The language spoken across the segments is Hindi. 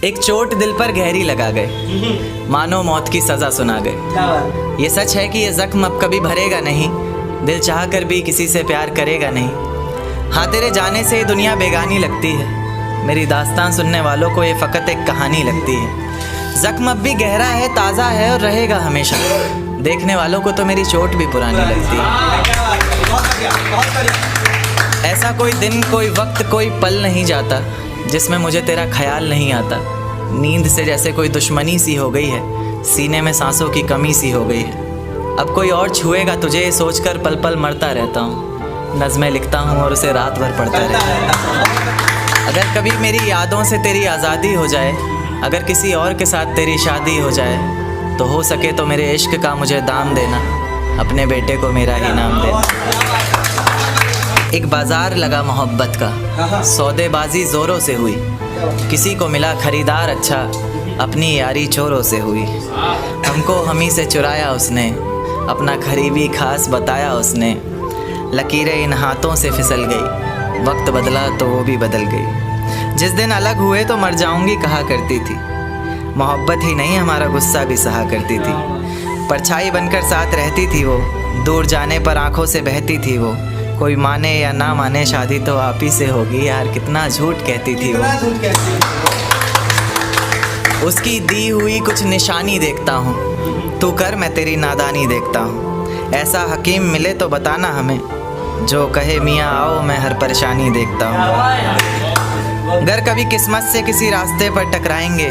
एक चोट दिल पर गहरी लगा गए, मानो मौत की सज़ा सुना गए। ये सच है कि ये ज़ख्म अब कभी भरेगा नहीं, दिल चाह कर भी किसी से प्यार करेगा नहीं। हाँ, तेरे जाने से दुनिया बेगानी लगती है, मेरी दास्तान सुनने वालों को ये फ़कत एक कहानी लगती है। ज़ख्म अब भी गहरा है, ताज़ा है और रहेगा हमेशा, देखने वालों को तो मेरी चोट भी पुरानी लगती है। ऐसा कोई दिन, कोई वक्त, कोई पल नहीं जाता जिसमें मुझे तेरा ख्याल नहीं आता। नींद से जैसे कोई दुश्मनी सी हो गई है, सीने में सांसों की कमी सी हो गई है। अब कोई और छुएगा तुझे ये सोचकर पल पल मरता रहता हूँ। नज़में लिखता हूँ और उसे रात भर पढ़ता रहता हूँ। अगर कभी मेरी यादों से तेरी आज़ादी हो जाए, अगर किसी और के साथ तेरी शादी हो जाए, तो हो सके तो मेरे इश्क का मुझे दाम देना, अपने बेटे को मेरा ही नाम देना। एक बाज़ार लगा मोहब्बत का, सौदेबाजी ज़ोरों से हुई, किसी को मिला ख़रीदार अच्छा, अपनी यारी चोरों से हुई। हमको हमी से चुराया उसने, अपना करीबी खास बताया उसने। लकीरें इन हाथों से फिसल गई, वक्त बदला तो वो भी बदल गई। जिस दिन अलग हुए तो मर जाऊंगी कहा करती थी, मोहब्बत ही नहीं हमारा गुस्सा भी सहा करती थी। परछाई बनकर साथ रहती थी वो, दूर जाने पर आंखों से बहती थी वो। कोई माने या ना माने शादी तो आप ही से होगी, यार कितना झूठ कहती थी वो। उसकी दी हुई कुछ निशानी देखता हूँ, तू कर मैं तेरी नादानी देखता हूँ। ऐसा हकीम मिले तो बताना हमें, जो कहे मियाँ आओ मैं हर परेशानी देखता हूँ। अगर कभी किस्मत से किसी रास्ते पर टकराएंगे,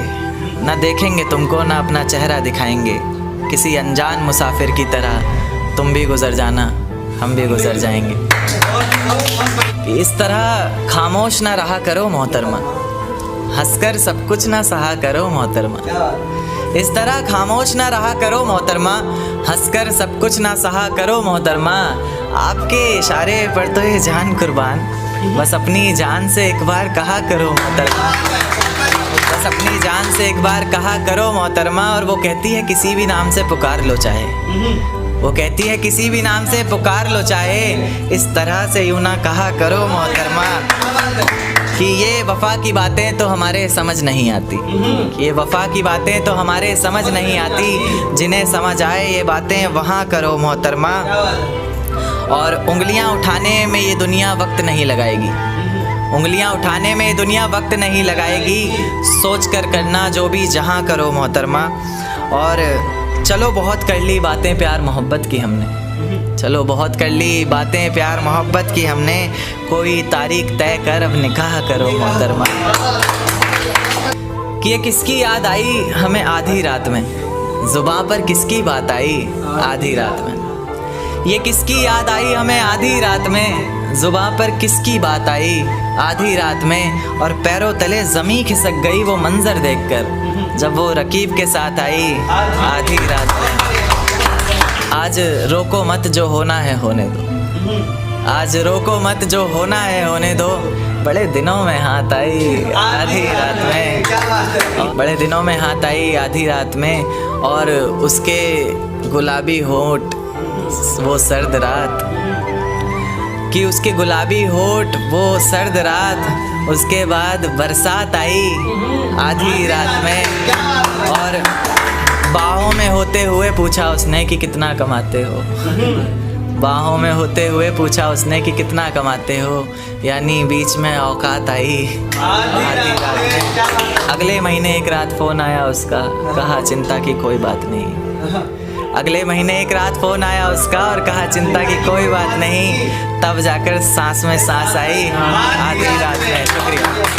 ना देखेंगे तुमको ना अपना चेहरा दिखाएंगे। किसी अनजान मुसाफिर की तरह तुम भी गुजर जाना, हम भी गुजर जाएंगे। इस तरह खामोश ना रहा करो मोहतरमा, हंसकर सब कुछ ना सहा करो मोहतरमा। इस तरह खामोश ना रहा करो मोहतरमा, हंसकर सब कुछ ना सहा करो मोहतरमा। आपके इशारे पर तो ये जान कुर्बान, बस अपनी जान से एक बार कहा करो मोहतरमा। बस अपनी जान से एक बार कहा करो मोहतरमा। और वो कहती है किसी भी नाम से पुकार लो चाहे, वो कहती है किसी भी नाम से पुकार लो चाहे, इस तरह से यूँ ना कहा करो मोहतरमा। कि ये वफ़ा की बातें तो हमारे समझ नहीं आती, ये वफ़ा की बातें तो हमारे समझ नहीं आती। जिन्हें समझ आए ये बातें वहाँ करो मोहतरमा। और उंगलियाँ उठाने में ये दुनिया वक्त नहीं लगाएगी, उंगलियाँ उठाने में ये दुनिया वक्त नहीं लगाएगी। सोच कर करना जो भी जहाँ करो मोहतरमा। और चलो बहुत कर ली बातें प्यार मोहब्बत की हमने, चलो बहुत कर ली बातें प्यार मोहब्बत की हमने। कोई तारीख तय कर अब निकाह करो मोहतरमा। कि ये किसकी याद आई हमें आधी रात में, ज़ुबां पर किसकी बात आई आधी रात में। ये किसकी याद आई हमें आधी रात में, ज़ुबां पर किसकी बात आई आधी रात में। और पैरों तले ज़मीं खिसक गई वो मंज़र देखकर, जब वो रकीब के साथ आई आधी रात में। आज रोको मत जो होना है होने दो, आज रोको मत जो होना है होने दो। बड़े दिनों में हाथ आई आधी रात में, बड़े दिनों में हाथ आई आधी रात में। और उसके गुलाबी होंठ वो सर्द रात, कि उसके गुलाबी होंठ वो सर्द रात। उसके बाद बरसात आई आधी रात में। और बाहों में होते हुए पूछा उसने कि कितना कमाते हो, बाहों में होते हुए पूछा उसने कि कितना कमाते हो। यानी बीच में औकात आई आधी रात में। अगले महीने एक रात फ़ोन आया उसका, कहा चिंता की कोई बात नहीं। अगले महीने एक रात फ़ोन आया उसका और कहा चिंता की कोई बात नहीं। तब जाकर सांस में सांस आई आधी रात में। शुक्रिया।